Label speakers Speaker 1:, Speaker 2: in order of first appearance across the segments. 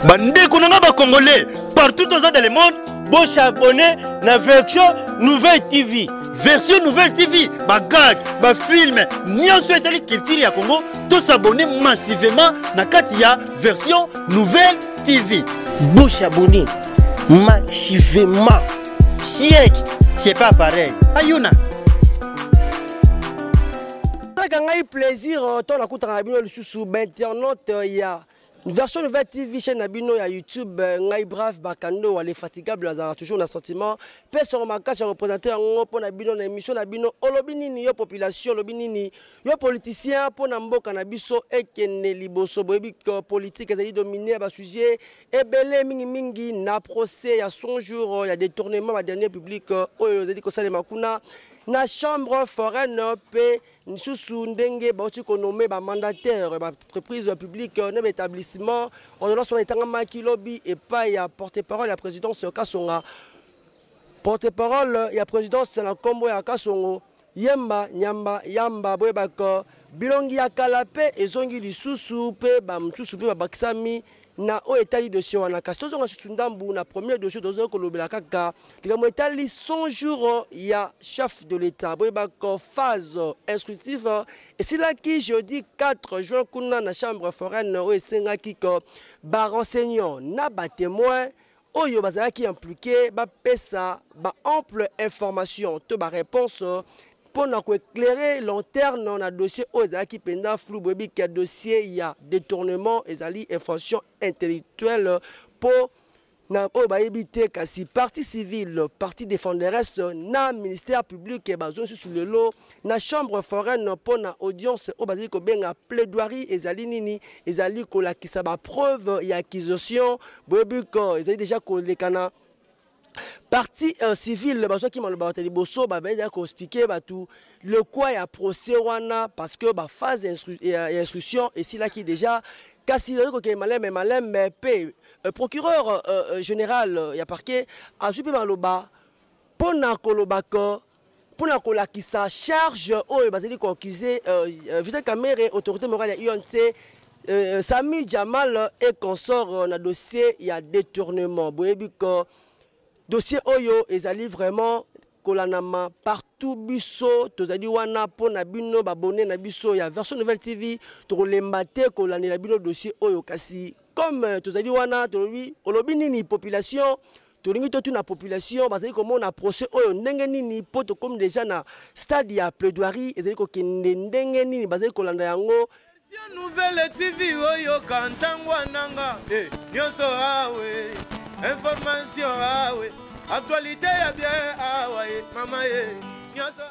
Speaker 1: Bande konanga ba Congolais partout dans le monde.
Speaker 2: Bon abonné na version Nouvelle TV.
Speaker 1: Version Nouvelle TV, ba gag, ba film, nyonso etali culture ya Congo, tous s'abonner massivement na kati ya version Nouvelle TV.
Speaker 2: Bon abonné massivement.
Speaker 1: Siège, c'est pas pareil. Ayuna.
Speaker 2: Ngai plaisir ton akutanga bino lisusu internaute ya version Nouvelle TV chaîne nabino ya YouTube ngai brave bakando wale fatigable azara toujours na sentiment peso makasi représenter yango pona bino na émission na bino olobi nini yo population olobi nini yo politicien pona mboka na biso ekene liboso boyebi politique ezali dominer ba sujet ebele mingi na procès ya son jour ya détournement ba dernier public oyo ezali ko salema kuna na chambre foraine pe nsusu ndenge bauti konomé ba mandataire ba entreprise publique na établissement on lance son etangama kilobi et pas ya porte-parole la présidence Kasonga porte-parole ya présidence na kombo ya Kasongo yemba nyamba yamba boyebaka bilongi ya kalape ezongi lisusu pe ba msusu pe ba bakisami na o etali dossier wana kastozo nga susundambu na premier dossier dozo kolobela kaka likamo etali 100 jours ya chef de l'état boyebaka phase instructive et c'est là qui jeudi 4 juin kuna na chambre foraine o esenga kiko ba renseignant na ba témoin oyo bazalaki impliqué ba pesa ba ample information to ba réponse pour éclairer lanterne dans le dossier aux qui pendant flou bobi qui dossier il y a détournement et ali infraction intellectuelle pour na éviter kasi partie civile partie défenderesse na ministère public et bazo sur le lot na chambre foraine pour na audience au basili ko benga plaidoirie ezali nini ezali ko la ki sa ba preuve ya accusation bobi ko ezali déjà ko lekana partie civile baso qui maloba teli boso ba ba ko expliquer ba tout le quoi ya procès wana parce que ba phase instruction et si là qui déjà kasi ko ke malem mais procureur général ya parquet a jupe maloba pona kolobaka pona kola qui sa charge o bazeli ko accuser Vital Kamerhe autorité morale ya UNC Sami Jamal et consort na dossier ya détournement boyebi ko dossier oyo ezali vraiment kolanama partout biso tozali wana pona bino babone na biso ya version Nouvelle TV to lembate kolanela bino dossier oyo kasi comme tozali wana tolobi olobi nini population tolingi to tuna population bazali komona procès oyo ndenge nini poto comme déjà na stade ya plaidoirie ezali ko kende ndenge nini bazali kolanda yango
Speaker 3: Nouvelle TV oyo kantangwa nanga nyonso awe information awe actualité ya bien awe mama nyonso.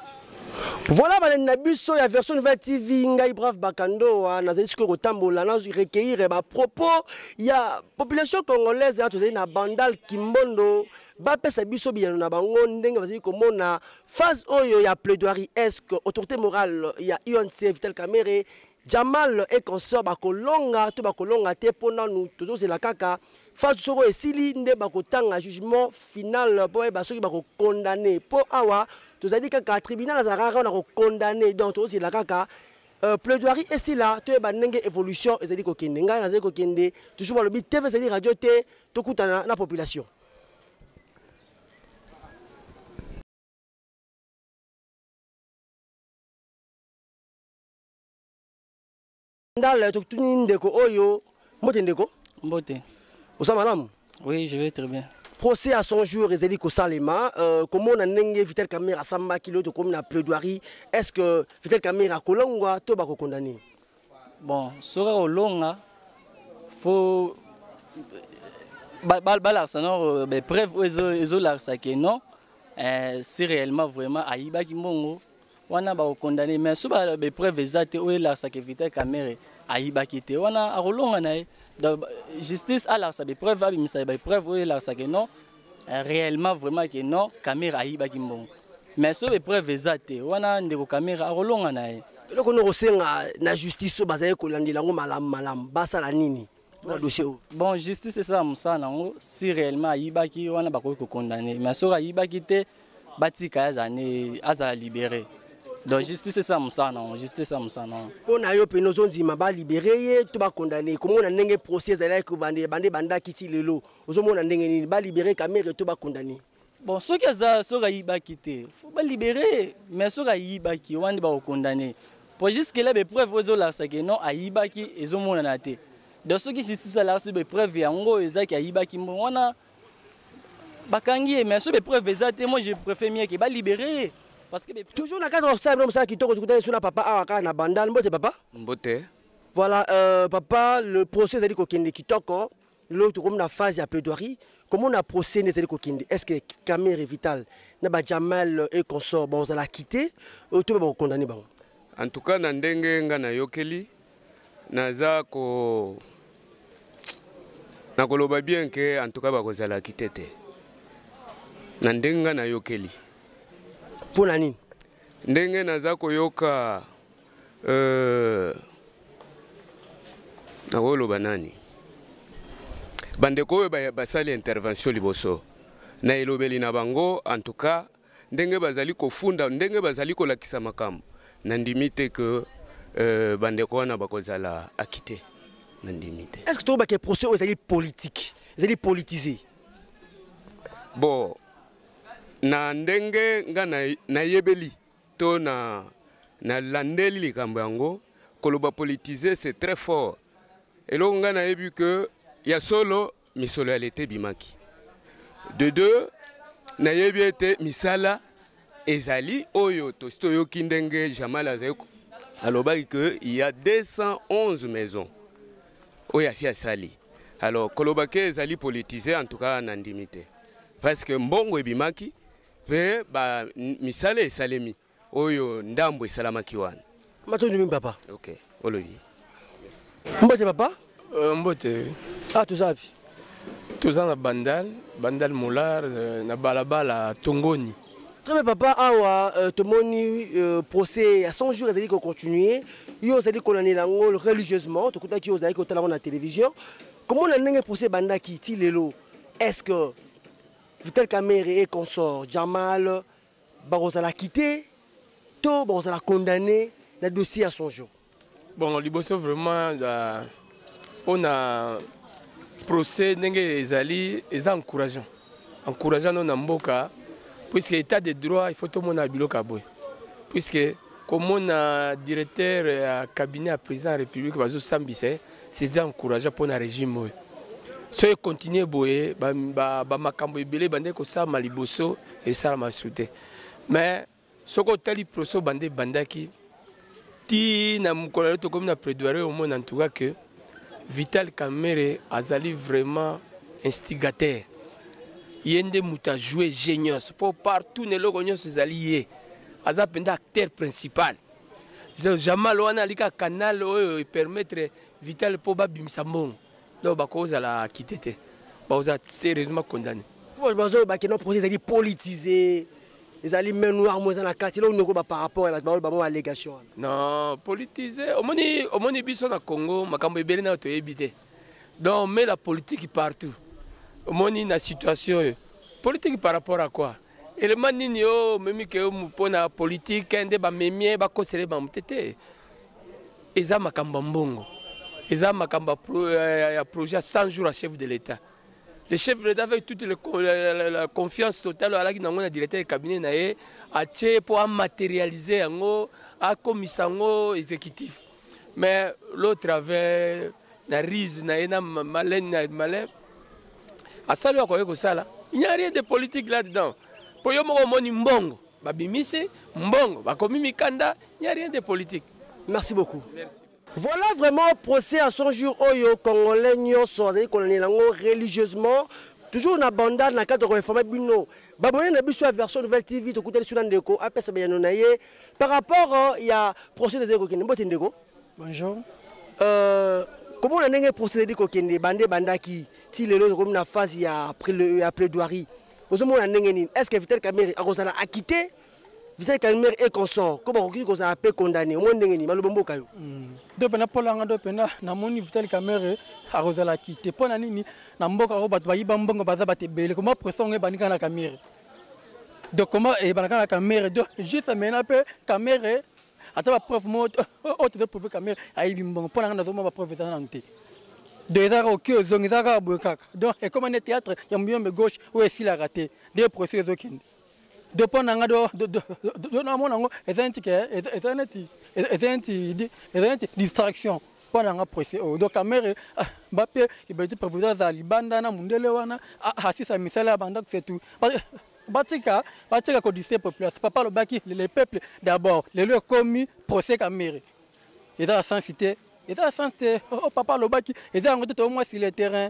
Speaker 2: Voilà na biso ya version Nouvelle TV ngai brave bakando nazali siko kotambola na recueillir ba propos ya population congolaise ya tozali na bandal kimbondo ba pesa biso bien na bango ndenge bazali komona phase oyo ya plaidoirie est-ce que autorité morale ya UNC Vital Kamerhe Jamal et consort bakolonga to bakolonga te pona nous toujours c'est la kaka face soko esili nde bakotanga jugement final po ba soki bako condamner po awa tozali kaka tribunal azarara na ko condamner donc toujours c'est la kaka plaidoirie esili là to ba ndenge évolution ezali ko kende ngai nazali ko kende toujours le bit TV ezali radio te to kutana na population. Ndale tokutuni ndeko oyo mbote ndeko
Speaker 4: mbote
Speaker 2: osama malamu.
Speaker 4: Oui, je vais très bien.
Speaker 2: Procès à son jour ezeli ko salema comment on a ndenge Vital Kamerhe asamba kilo to comme na plaidoirie est-ce que Vital Kamerhe akolongwa to ba ko condamner
Speaker 4: bon sora olonga faut bala non ben preuve ezo la ça que non c'est réellement vraiment ayiba ki mbongo wana ba condamner mais so ba preuve exacte o la ça que Vital Kamerhe ayiba ki te wana akolonga na justice à la ça be preuve abi misa be preuve o la ça que non réellement vraiment que non Kamerhe ayiba ki mbongo mais so be preuve exacte wana ndeko Kamerhe akolonga na
Speaker 2: eloko no kosenga na justice so bazali kolandela ngo malamu basala nini na dossier o
Speaker 4: bon justice c'est ça musa nango si réellement ayiba ki wana bakoki ko condamner mais so ayiba ki te batika azane aza libéré Donc justice ça musana, justice ça musana.
Speaker 2: Pour na yo penozo nzima ba libérer to ba condamner. Comment on a ndenge procès là que banda kiti lelo. Ozo mona ndenge ni ba libérer Kamere to ba condamner.
Speaker 4: Bon, ceux qui sont yiba quitté, faut pas libérer, mais ceux qui yiba qui on va condamner. Pour jusque là des preuves aux là c'est que non a yiba qui ils ont mon naté. Donc ceux qui justice là c'est des preuves en gros ils a qui yiba qui on a bakangi mais ceux des preuves exactes moi je préfère mieux que ba libérer. Parce que
Speaker 2: toujours na cadre ça comme ça qui to écouter sur papa awaka na bandal mbote papa
Speaker 3: Mbote.
Speaker 2: Voilà papa le procès a dit ko kende kitoko l'autre comme na phase ya plaidoirie comment on a procédé les ko kende est-ce que Kamere Vital na ba Jamal et consort bon ça la quitter ou tout ba condamner ba
Speaker 3: En tout cas na ndenge nga na yokeli naza ko na koloba bien que en tout cas ba ko zala kitete na ndenge nga na yokeli
Speaker 2: pour la nini
Speaker 3: ndenge naza koyoka na woloba nani bandeko basali intervention liboso na elobeli na bango en tout cas ndenge bazali kofunda ndenge bazali kolakisa makambo na ndimite que bandeko wana bakozala akite na ndimite.
Speaker 2: Est-ce que tu vois que le procès est politique, est politisé?
Speaker 3: Bon na ndenge nga na yebeli to na landeli likambo yango koloba politisé c'est très fort. Et là nga na yebi que ya solo misolo ya lete bimaki. De deux na yebi ete misala ezali oyo to stoyo kindenge Jamal azeko alobaki que il y a 211 maisons oya si asali. Alors kolobake ezali politisé en tout cas na ndimité. Parce que mbongo ebimaki ve ba misale salemi oyo ndambo esalamaki wana.
Speaker 2: Matoni mimi papa.
Speaker 3: OK, olobi.
Speaker 2: Mbote papa?
Speaker 5: Mbote.
Speaker 2: Ah tuzapi.
Speaker 5: Tuzana bandal molar na balabala tongoni.
Speaker 2: Très bien papa awa tomoni procès à 100 jours ezali ko continuer. Yo ezali condamné lango religieusement, to kutaki yo ezali ko tala na télévision. Comment on a ndenge procès bandaki ti lelo? Est-ce que Vital Kamere et consort Jamal Barosala quitté, tout Barosala condamné, le dossier à son jour.
Speaker 5: Bon, liboso vraiment on a procès n'engé ezali eza encourageant non namboka puisque état de droit il faut tout monde abiloka boy puisque comme on a directeur à cabinet à président de la République bazo sambise c'est encourageant pour le régime. Si on continue boye ba makambo ebele bande ko sa maliboso et ça m'a sauté mais ce qu'on tali procès bande bandaki ti na mukolo to comme na plaidoyer au monde en tout cas que Vital Kamere azali vraiment instigateur yende muta jouer génios pour partout ne logonyos zali aza penda acteur principal Jamal wana lika canal o permettre Vital po ba bimisa mbongo. Donc, il a quitté. Il a sérieusement condamné.
Speaker 2: Il a procès politisé. Ils allaient même noir par rapport à l'allégation.
Speaker 5: Non, politisé. Au moins, au Congo, donc, on met la politique partout. Au moins, la situation. Politique par rapport à quoi? Et le manigno, même que pour la politique, il y a des conseillers qui ils ont makambambongo. Ils ont un projet à 100 jours à chef de l'État. Le chef de l'État avec toute la confiance totale à la directeur du cabinet pour matérialiser un commissaire exécutif. Mais l'autre avait la rise, na malin. À ça, il n'y a rien de politique là-dedans. Pour y avoir mbongo, babimise, mbongo, bakomi mikanda, il n'y a rien de politique.
Speaker 2: Merci beaucoup.
Speaker 5: Merci.
Speaker 2: Voilà vraiment procès à son jour oyo congolais nyonso azali kolani lango religieusement toujours na banda na cadre de réforme bino babone na biso version nouvelle TV to kutali suna ndeko apesa bayano na ye par rapport il y a procès des ekokende mbote ndeko
Speaker 6: bonjour
Speaker 2: comment on a ndenge procès des kokende bandaki ti lelo comme na phase ya plaidoirie ozomo na ndenge nini est-ce que Vital Kamere akozala acquitté Vital Kamere et consort comment on a appelé condamné au monde ndenge ni malobo mboka yo
Speaker 6: do pena polanga do pena na moni Vital Kamere akozala quitté pona nini na mboka ko bato bayiba mbongo baza batebele comment pression nge banika na Kamere Donc comment et la caméra donc juste maintenant peu caméra attends preuve mot autre de preuve caméra ayi bon pour la zoma preuve ça nanti deux heures au que zongizaka bokaka donc et comme un théâtre ya mbiyombe gauche ou est la raté des procès okende de pona ngado de na mona ngo ezanti distraction pona nga procès donc caméra bape ibeti proviseur za libanda na mundele wana asisa misala banda c'est tout Batika codifier population papa le baki les peuples d'abord les lieux commis procès caméra et dans sans cité et dans sans cité papa le baki et ça on au moins sur le terrain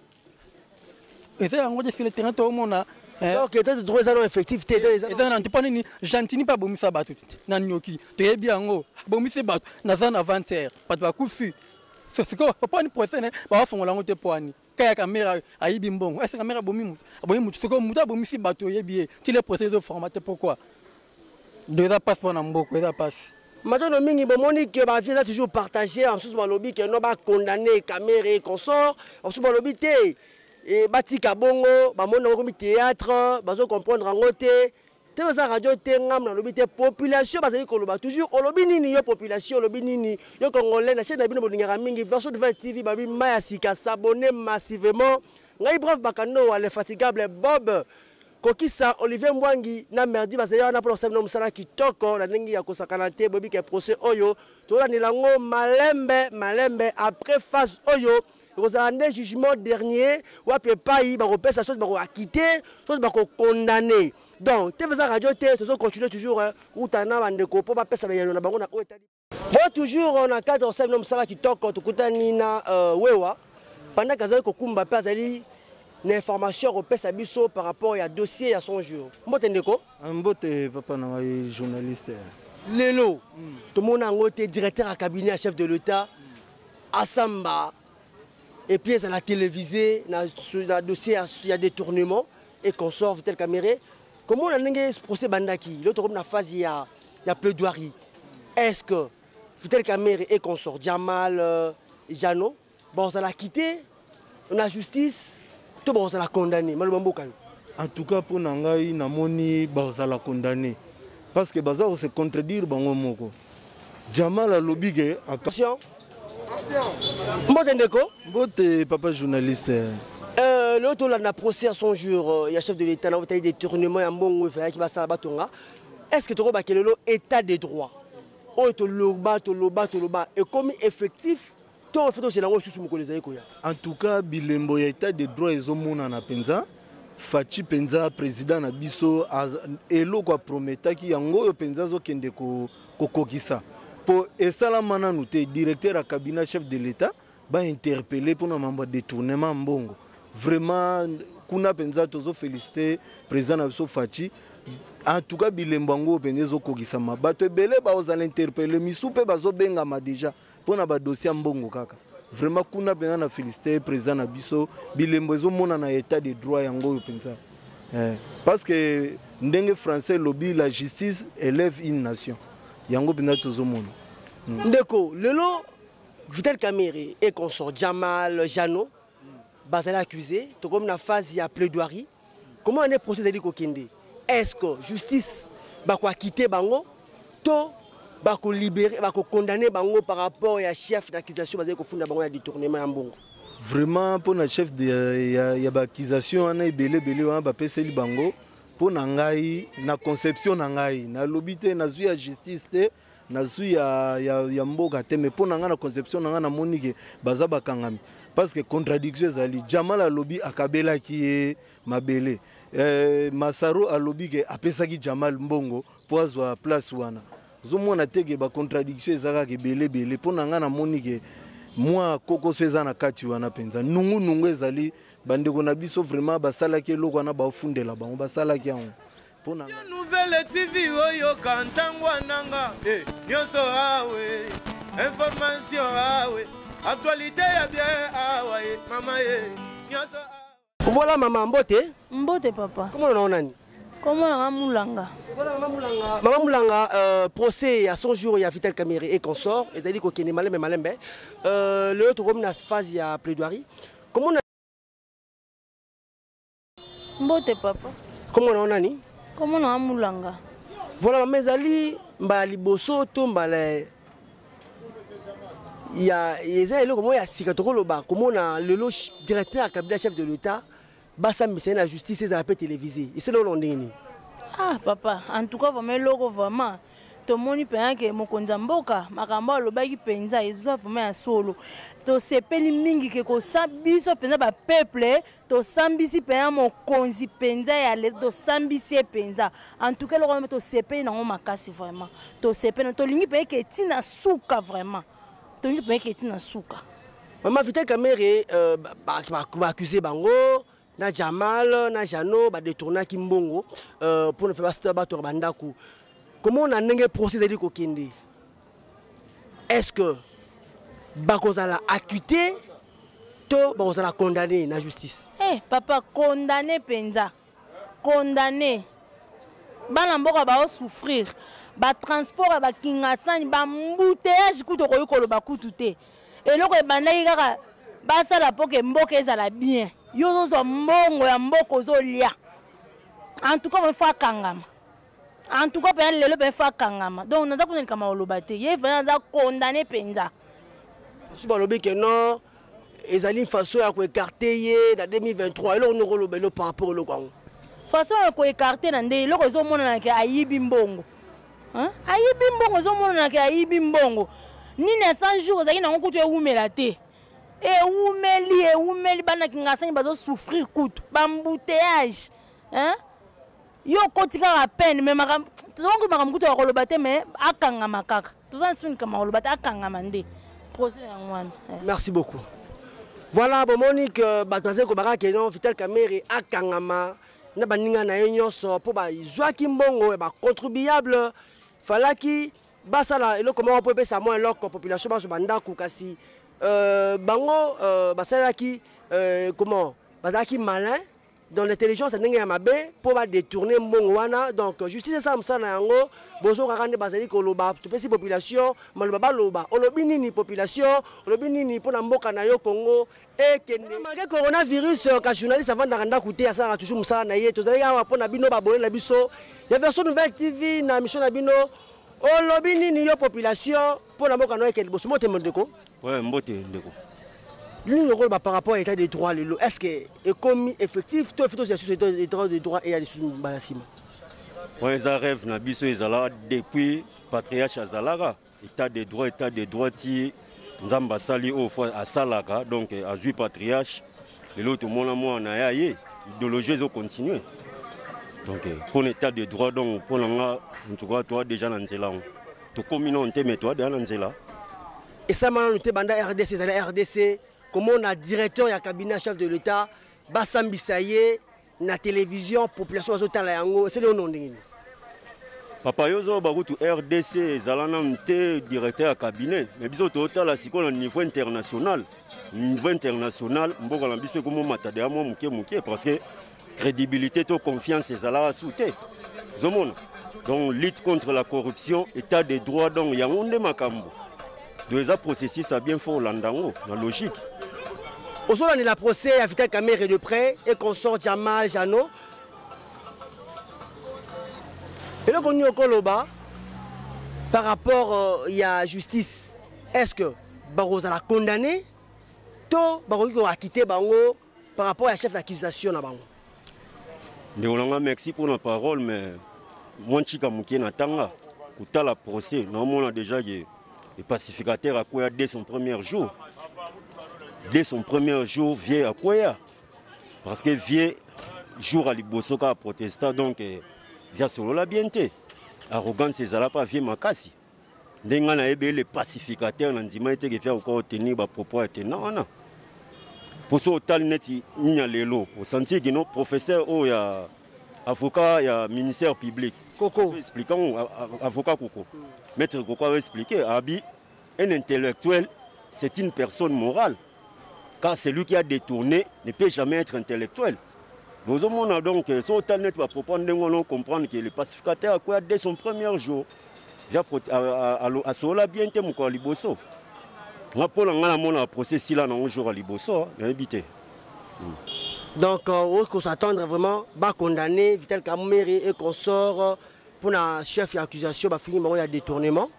Speaker 6: et ça on sur le terrain tout le monde
Speaker 2: donc état de droit ça non effectif té
Speaker 6: et ça n'anti pas ni gentini pas bomisa batu na nyoki to yebi yango bomisa batu na zana avant-hier pas de kufi c'est quoi papa ni procès ba fongola ngote poani kaya caméra ayibi mbongo est-ce caméra bomi mutu c'est comme muta bomisi bato yebi ti les procès de formaté pourquoi de ça passe pendant mboko ça passe
Speaker 2: maintenant mingi bomoni que ba vie ça toujours partagé en sous lobby que non ba condamner caméra et consort en sous lobby té et batika bongo ba mona ko mi théâtre bazo comprendre ngote te za radio te ngam na lobby te population bazali ko loba toujours o lobby nini yo population lobby nini yo congolais na chaîne na bino bolingaka mingi version de TV babi maya sika s'abonner massivement ngai bref bakano wale fatigable Bob kokisa Olivier Mwangi na merdi bazali na pour semno musala kitoko na ndingi ya kosakana te bobi ke procès oyo to la nilango malembe après phase oyo vous avez un jugement dernier ou après pas y ba repesa chose ba acquitter chose ba condamner donc te faisant radio te to continuer toujours ou tana bandeko po ba pesa ba na bango na etali faut toujours on a cadre semno musala kitoko to kutani na wewa pendant que ko kumba pa zali na information repesa biso par rapport à dossier à son jour mbote ndeko
Speaker 1: mbote papa na journaliste
Speaker 2: lelo tout le monde a ngote directeur à cabinet à chef de l'État Asamba et puis à la télévisée na dossier il y a détournement et consort tel caméra comment on a ngé procès bandaki l'autre na phase il y a plaidoirie est-ce que tel caméra et consort Jamal Jano bon ça l'a quitté on a justice tout bon ça l'a condamné
Speaker 1: en tout cas pour nangai namoni ba ça l'a condamné parce que baza se contredire bango moko Jamal a lobby attention Mbote papa journaliste
Speaker 2: l'autre là na procès à son jour il y a chef de l'État na des détournements ya mbongo fa ki basala batonga est-ce que tu vois que le état des droits o to loba et comme effectif to fait aussi lango susu moko les aikoya
Speaker 1: en tout cas bilembo ya état des droits ezomona na penza Fachi penza président na biso eloko a prometaki yango yo penza zo kende ko kokisa pour esalama nanu te directeur à cabinet chef de l'État ba interpeller pour na membre détournement mbongo vraiment kuna penza tozo féliciter président na biso Fachi en tout cas bilembango penzo kokisa mabato ebele ba oza l'interpeller misupe bazo bengama déjà pour na ba dossier mbongo kaka vraiment kuna penza na féliciter président na biso bilembo ezomona na état de droit yango yo penza parce que ndenge français lobby la justice élève une nation yango penza tozomona
Speaker 2: ndeko lelo Vital Kamerhe et consort Jamal Jano bazali accusé to comme na phase ya plaidoirie comment on est procès ali kokende est-ce que justice ba ko quitter bango to ba ko libérer ba ko condamner bango par rapport à chef d'accusation bazali ko funda bango ya détournement ya mbongo
Speaker 1: vraiment pour na chef de ya ba accusation ana ebele wana ba peseli bango pour na ngai na conception na ngai na lobité na zui ya justice te na zui ya mboka te mais pour na nga na conception na nga na monike baza bakangami parce que contradiction ezali Jamal alobi akabelaki mabele Masaro alobi ke apesaki Jamal mbongo po azwa place wana zomona teke ba contradiction ezaka ke belebele po na nga na monike moi kokoso eza na kati wana penza nungu ezali bandeko na biso vraiment basalaki eloko wana bafundela bango basalaki yango pona
Speaker 7: nouvelle TV oyo kantangwa nanga nyonso awe information awe actualité ya bien awe mama nyonso
Speaker 2: voilà maman
Speaker 8: mbote papa
Speaker 2: comment on a nani
Speaker 8: comment on a mulanga
Speaker 2: voilà maman mulanga procès à son jour il y a Vital Kamerhe et consort et ça dit kokene malembe le autre comme na phase il y a plaidoirie comment on a
Speaker 8: mbote papa
Speaker 2: comment on a nani
Speaker 8: Comment on a moulanga?
Speaker 2: Voilà, mes amis, mbali boso to mbale. Il y a comment il y a sikatoko loba, comment on a le directeur cabinet chef de l'État, basa mise la justice et la télévisée. Et c'est là où on est.
Speaker 8: Ah papa, en tout cas vraiment logo vraiment. To moni penza ke mokonza mboka makambo alobaki penza ezo vraiment ya solo. To sepeli mingi ke ko sabiso penza ba peuple, to sambisi penza mokonzi penza ya le to sambisi penza. En tout cas logo to sepeli na makasi vraiment. To sepeli to lingi penza ke tina suka vraiment. To lingi penza ke tina suka.
Speaker 2: Maman Vital Kamerhe ba accuser bango na Jamal na Jano ba détourner Kimbongo pour ne faire pas battre bandaku. Comment on a un procès de Kokende? Est-ce que Bakozala acquitté ou Bakozala condamné dans la justice?
Speaker 8: Eh, papa, condamné Penza. Condamné. Balamboka ba souffrir. Ba transport ba kingasani ba mbouteillage kuto koyokolo ba kutute. Et loko ebandaki kaka basala poke mboka ezala bien. Yo zo mbongo ya mboko zo lia. En tout cas, on faut kangama. En tout cas, le peut faire kangama. Donc, nous avons kama olobate. Il faut condamner Penza.
Speaker 2: Si on dit que non, ils allaient façon à écarter dans 2023. Et là, on aura le par rapport au Congo.
Speaker 8: Façon à écarter dans des lois, ils ont montré que Aïbimbongo. Aïbimbongo, ils ont montré que Aïbimbongo. Ni ne 100 jours, ils ont coûté oumelate. Et oumeli, bana kingasani bazo souffrir coûte, bambouteillage. Hein? Yo kotika à peine mais donc makamkuto ya kolobate mais akanga makaka tozana suni kama kolobate akanga mande procès ngwana.
Speaker 2: Merci beaucoup. Voilà bon Monique bataze ko baka kenon Vital Kamerhe akangama na baninga na nyonso po ba izwaki mbongo ba contribuable falaki basala elo comment on peut pesa moins leur population ba bandaku kasi bango basalaki comment bazaki malin dans l'intelligence ndenge ya mabe pour ba détourner mbongwana donc justice ça msana yango bozo kakande bazali ko loba to pesi population maloba ba loba olobi nini population olobi nini pona mboka na yo Congo et kende malgré coronavirus ka journaliste avant d'aranda coûter ça toujours msana na ye tozali awa pona bino ba bolela biso ya version nouvelle TV na mission na bino olobi nini yo population pona mboka na yo kende boso mote mondeko
Speaker 9: ouais mbote ndeko.
Speaker 2: L'union par rapport à l'état des droits, est-ce que est commis effectif, tout les droits des droits et à l'issue.
Speaker 9: Oui, ça rêve, Nabiso Ezala depuis patriarche Azalara, état des droits, si Nzamba Sali au fois à Salaka, donc à Zui patriarche, et l'autre mon amour en a eu, l'idéologie ont continué. Donc pour l'état des droits, donc pour l'anga, en tout cas toi déjà dans Nzela, tu communauté mais toi déjà dans Nzela.
Speaker 2: Et ça maintenant nous banda RDC, RDC. Comment on a directeur et cabinet chef de l'État, Bassambi Saye, na télévision, population azotala yango, c'est le nom de
Speaker 9: Papa Yozo Barutu RDC, Zalanante, directeur à cabinet, mais biso total à au niveau international. Niveau international, mboka la biso comme matade à moi muke parce que crédibilité to confiance ezala souté. Zomona. Donc lutte contre la corruption, état des droits donc yangonde makambo. Deux processus à bien fort landango, la logique.
Speaker 2: Au sol, on est la procès à Vital Kamerhe de près et consort Jamal Jano. Et là, on est au Koloba par rapport à la justice. Est-ce que Baroza l'a condamné ou Baroza a quitté Bango par rapport à la chef d'accusation à Bango?
Speaker 9: Merci pour la parole, mais moi, je suis un tanga. Pour la procès, normalement, déjà, les pacificateurs à quoi dès son premier jour. Dès son premier jour, vient à quoi? Parce que vient jour à Libosoka à protester, donc vient solo la bienté. Arrogance, c'est là pas vient makasi. N'engana ebe les pacificateurs n'andima été que faire encore tenir ba propos était non non. Pour ça tal neti nya lelo, au senti que nos professeurs ou ya avocat ya ministère public.
Speaker 2: Coco
Speaker 9: expliquant avocat Coco. Maître Coco a expliqué Abi un intellectuel, c'est une personne morale. Car celui qui a détourné ne peut jamais être intellectuel. Nous avons donc, sur Internet, va comprendre que le pacificateur, dès son premier jour, à Sola bien te moko liboso. On a pour la procès si là un jour à liboso, habité.
Speaker 2: Donc, on peut s'attendre vraiment à condamner Vital Kamerhe et consort pour un chef d'accusation, il y a détournement.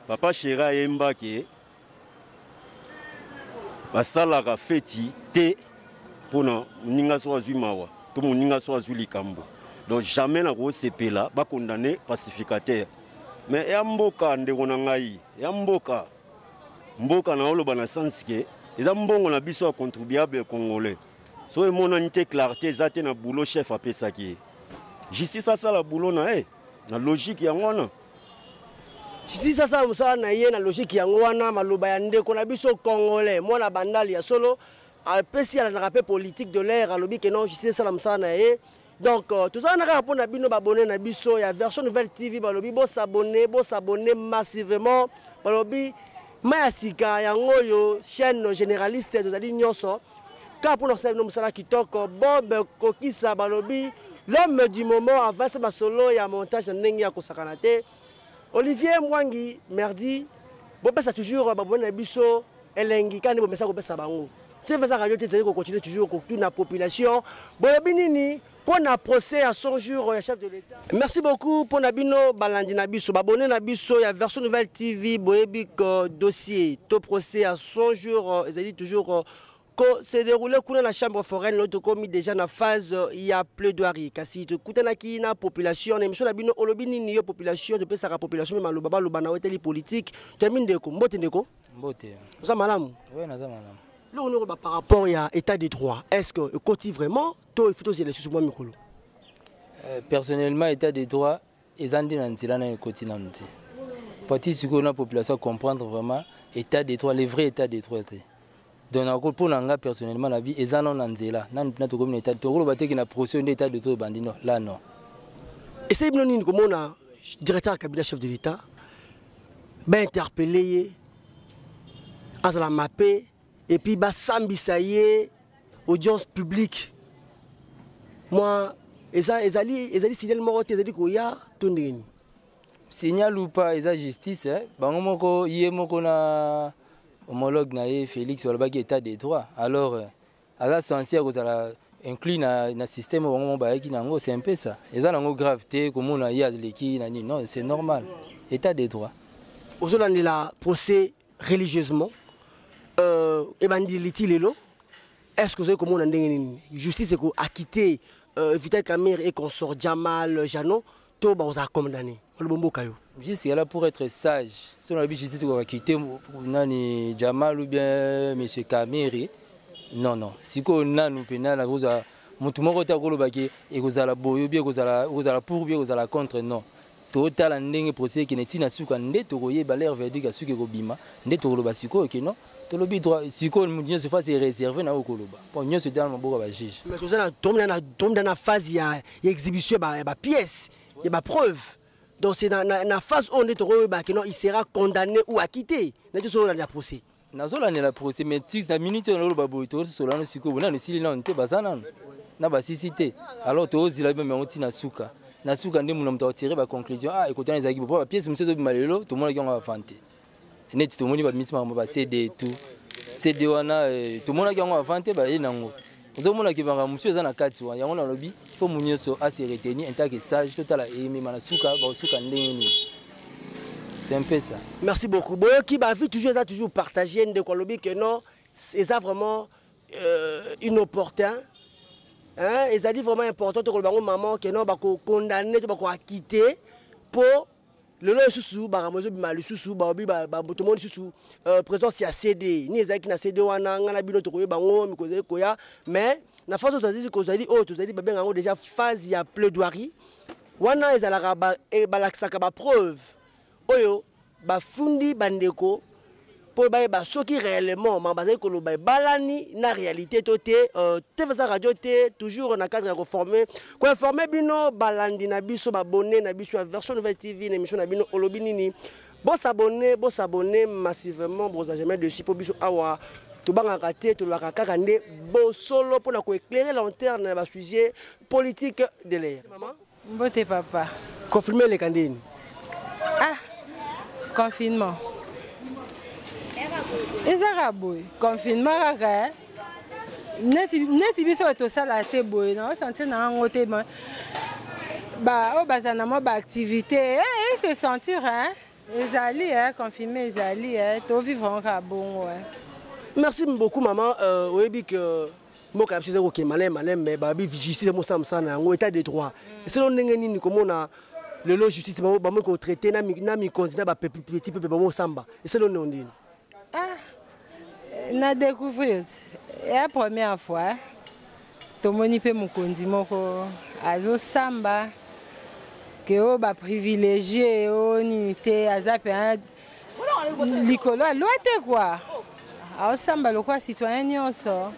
Speaker 9: Papa Chéra Yembake, basalaka feti te pona ninga soazui mawa to moninga soazui likambo. Donc jamais na ko sepela ba condamner pacificateur. Mais ya mboka ndeko na ngai, ya mboka na oloba na sens ke eza mbongo na biso ya contribuable congolais. So emona nite clarté zate na boulot chef apesaki. Justice ça la boulot na na logique ya ngona.
Speaker 2: Justice ça musala na ye na logique ya ngwana maloba ya ndeko na biso congolais. Mona bandali ya solo apesi ala na rappel politique de l'air alobi que non justice ça la musala na ye. Donc tout ça na rapport na bino babonné na biso ya version nouvelle TV balobi bo s'abonner massivement balobi Mayasika yangoyo chaîne généraliste de Zali Nyonso car pour nous c'est nous musala kitoko Bob Kokisa balobi l'homme du moment avant ce solo ya montage ndenge ya kosakanate Olivier Mwangi merdi bo pesa toujours babonné na biso elengi kandi bo mesa ko pesa bango tu fais ça radio te continuer toujours ko na population balobi nini pour un procès à 100 jours, chef de l'État. Merci beaucoup pour Nabino Balandi Nabiso. Abonné Nabiso, il y a version nouvelle TV, Boébik dossier, tout procès à 100 jours, ils ont dit toujours que c'est déroulé dans la chambre foraine, l'autre commis déjà dans la phase, il y a plaidoirie. Kasi tu écoutes la population, l'émission Nabino Olobini ni population, tu peux sa population, mais le baba le banaweteli politique. Termine de quoi? Mbote ndeko?
Speaker 10: Mbote.
Speaker 2: Ça malam?
Speaker 10: Oui, ça malam.
Speaker 2: Là, on est par rapport à l'état des droits. Est-ce que le côté vraiment, toi, il faut aussi les sous-moi micro.
Speaker 10: Personnellement, l'état des droits, ils ont dit que le côté n'a pas si la population comprendre vraiment l'état des droits, les vrais états des droits. Donc, pour l'anga personnellement, la vie, ils ont dit là. Nous avons comme l'état des droits, qui n'a procès d'état des droits bandino. Là, non.
Speaker 2: Et c'est bien comme on a directeur du cabinet chef de l'État, ben interpellé, à la mapper. Et puis, Sambi Saye, audience publique. Moi, ils ont dit signal mort, ils ont dit qu'il y a tout.
Speaker 10: Signal ou pas, ils ont justice. Bango hier moko na homologue na Félix wala baki état des droits. Alors, à la censure vous allez inclure na système bango ba ki nango, c'est un peu ça. Ils ont nango gravité comme on a hier leki na ni non, c'est normal. État des droits.
Speaker 2: Aujourd'hui, on a procès religieusement. Est-ce que vous avez comment on justice a quitté Vital Kamerhe et consort Jamal Jano, tout va vous condamné.
Speaker 10: Juste là pour être sage, si on a justice a quitté Jamal ou bien M. Kamerhe, non. Si on a nous pénal, vous a montumoko ta kolo baki et vous a la boyo bien vous a la pour bien vous a la contre non. Total ndenge procès qui n'est suka ndeto koye baler verdict asuke ko bima ndeto lo basiko que non. Tolobi droit si ko munyo se fasse réservé na okoloba bon nyo se dans maboko ba juge
Speaker 2: mais tout ça tombe dans la phase il y a exhibition ba pièce il y a preuve donc c'est dans la phase où on est que non il sera condamné ou acquitté na tout ça la procès
Speaker 10: nazola ne la procès mais tu na minute on lo ba boito so la no siko na sili na nte bazana na ba sisité alors to ozila même on tina suka na suka ndé muna mta tirer ba conclusion écoutez les équipes ba pièce monsieur zo malelo tout le monde qui on va vanter net tout le monde va misma ba CD tout CD wana tout le monde qui on va vanter ba yenango ozomona ki banga monsieur za na kati wa yango na lobi faut munyoso a se retenir en tant que sage total aimé mana suka ba suka ndenge c'est un peu ça.
Speaker 2: Merci beaucoup. Boyo qui ba vie toujours partager de ko lobi que non c'est ça vraiment inopportun. Hein, ils ont dit vraiment important que le maman que non bako condamné to bako acquitté pour le lo susu ba ramozo bima le susu ba obi ba tout monde susu présence ya CD ni ezaki na CD wana ngana bino to koyeba ngo mikoze koya mais na phase to zali ko zali o to zali ba benga ngo déjà phase ya plaidoirie wana ezalaka ba laksaka ba preuve oyo ba fundi bandeko pour ba soki réellement ma bazai ko lo ba balani na réalité toté TV radio té toujours na cadre reformé ko informer bino balandi na biso ba abonné na biso version nouvelle TV émission na bino olobinini bo s'abonner massivement bo jamais dessus pour biso awa to banga raté to la kaka ndé bo solo pour na ko éclairer lanterne na ba sujet politique de l'air maman
Speaker 11: mbote papa
Speaker 2: confirmer les candidats
Speaker 11: confinement ezaka boy confinement kaka neti biso tosala te boye na sentir na ngo te activité et se sentir ezali confirmer ezali to vivre encore bon.
Speaker 2: Merci beaucoup maman oyebi que mboka biso ko ke malem mais babi justice mo samsana ngo état de droit selon ndenge nini komona le lo justice ba mo ko traiter na mi konzina ba petit peu ba mo samba selon ndini
Speaker 11: na découvrir la première fois tomoni pe mokonzi moko azo samba que o ba privilégié o ni te azape likolo loi te quoi a samba le quoi citoyen nyonso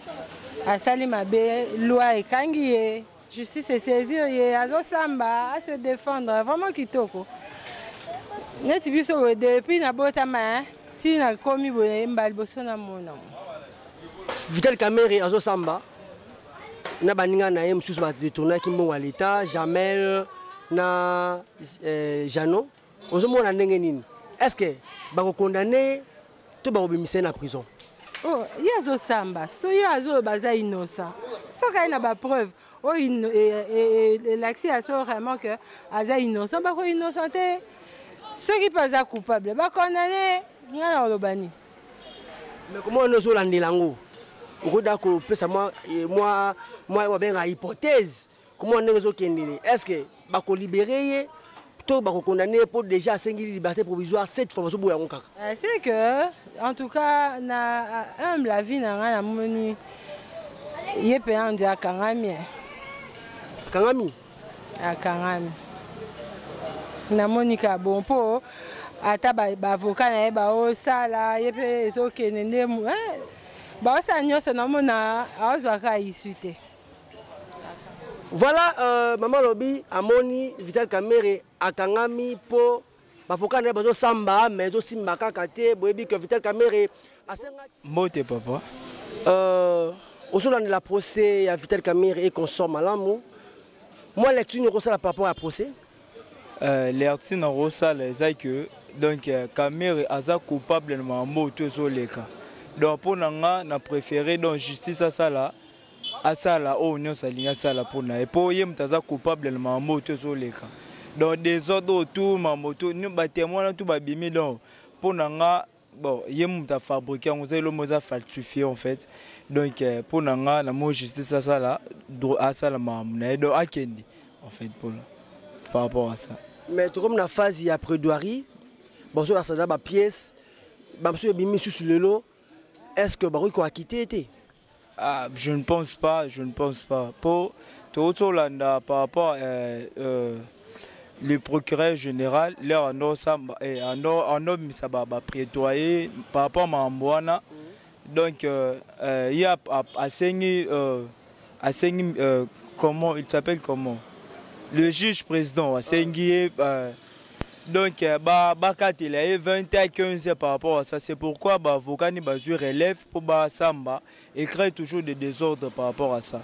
Speaker 11: asali mabe loi ekangi ye justice et saisir ye azo samba à se défendre vraiment kitoko neti biso depuis na botama tina komi boye mbali boso na mona
Speaker 2: Vital Kamerhe azo samba na baninga na yem susu ba détourner ki mbongo à l'état Jamel na Jano ozomona ndenge nini est-ce que ba ko condamner to ba obimisa na prison
Speaker 11: oh yazo samba so yazo baza innocent so ka ina ba preuve oh l'accès à ça vraiment que aza innocent ba ko innocenté ceux qui pas coupable ba condamner ngana lobani
Speaker 2: mais comment on ozo landelango au d'accord pesa moi on benga hypothèse comment on ozo kendele est-ce que ba ko libérer to ba ko condamner pour déjà 5 liberté provisoire cette formation boya ngaka
Speaker 11: c'est que en tout cas na la vie na ngana moni yepe andi akangami na monika bon po ata ba avocat na ba o sala yepe ezokene ndemu ba sa nyonso na mona azwaka isute.
Speaker 2: Voilà maman lobi amoni Vital Kamerhe akangami po bavocat na bazo samba mais zo simba kaka te boyebi que Vital Kamerhe asenga
Speaker 12: mbote papa
Speaker 2: au de la procès à Vital Kamerhe et consomme malamu moi lecture ne ressala par rapport à procès
Speaker 12: lecture ne ressala c'est que donc Kamerhe aza coupable na mbote zo leka donc pour nga na préféré donc justice à ça là au union salinga sala pour na et pour yem taza coupable na mbote zo leka donc des autres autour ma moto nous ba témoin tout ba bimi donc pour nga bon yem ta fabriquer on zelo moza falsifié en fait donc pour nga na mo justice à ça là à ça la na do akendi en fait pour par rapport à ça
Speaker 2: mais tout comme na phase ya prédoirie bon sur la sada ba pièce ba monsieur bimi sur le lot est-ce que ba ko quitter été
Speaker 12: je ne pense pas pour tout là par rapport le procureur général leur en homme ça va prédoyer par rapport à Mamboana donc il y a assigné comment il s'appelle comment le juge président assigné donc il a 20 à 15 par rapport à ça c'est pourquoi avocat ni bazu relève pour samba et crée toujours des désordres par rapport à ça.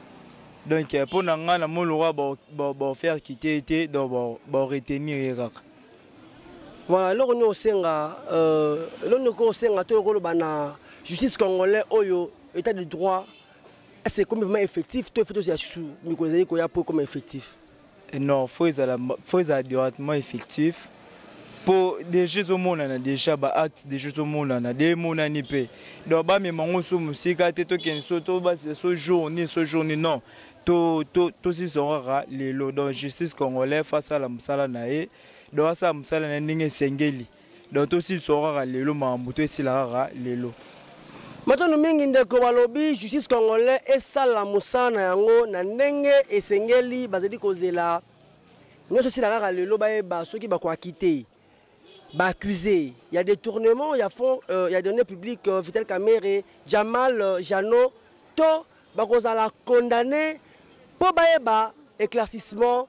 Speaker 12: Donc pour nanga na molora faire quitter été donc retenir
Speaker 2: voilà alors nous senga to bana justice congolais oyo état de droit c'est comme vraiment effectif to fait aussi sous mikozali ko ya pour comme effectif
Speaker 12: non faut directement effectif pour des jeux au monde na déjà ba acte des jeux au monde na des monani pe donc ba me mango so musika te to kenso to ba ce journée non to si sera les lots de justice congolais face à la msala na e donc ça msala na ndenge sengeli donc to si sera les lots mambuto et si la les lots
Speaker 2: maintenant mingi ndeko balobi justice congolais et ça la musana yango na ndenge esengeli bazeli kozela ngoso si la les lots ba ceux qui ba ko quitter accusé, il y a des tournements, il y a des données publiques, Vital Kamerhe, Jamal, Jano, to, la condamné pour éclaircissement.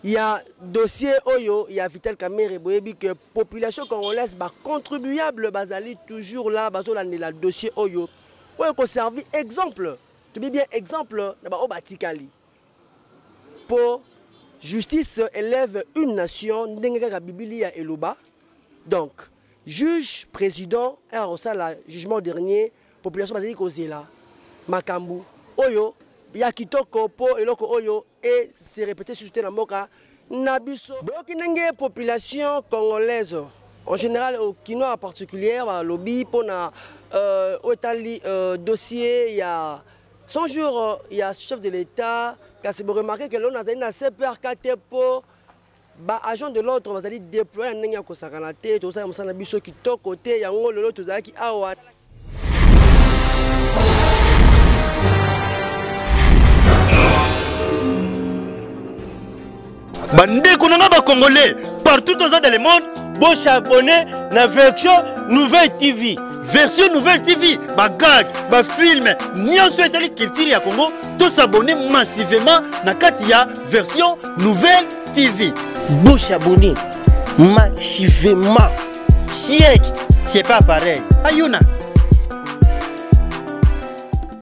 Speaker 2: Il y a dossier Oyo, il y a Vital Kamerhe, que la population congolaise contribuable, basali toujours là, la dossier Oyo. On a servi exemple, tu dis bien exemple, Obatikali. Pour justice élève une nation, n'engage Biblia et Loba. Donc, juge, président, un jugement dernier, population basilique aux là. makambu oyo ya kitoko po eloko oyo et se répéter sur na mboka na biso boyoki ndenge population congolaise en général au Kinois en particulier lobby pour na dossier il y a 100 jours il y a chef de l'État qui a remarqué que l'on a une CPR4 pour ba agent de l'autre on va dire déployer ndenge ko sakana te to ça musana biso kitoko côté ya ngolo lo to zaki awa
Speaker 13: bandeko nanga ba congolais partout dans le monde bon s'abonner na version nouvelle TV ba gag ba film nyonso etali culture ya Congo to s'abonner massivement na kati ya version nouvelle TV
Speaker 14: bouche abonné massivement siècle c'est pas pareil ayuna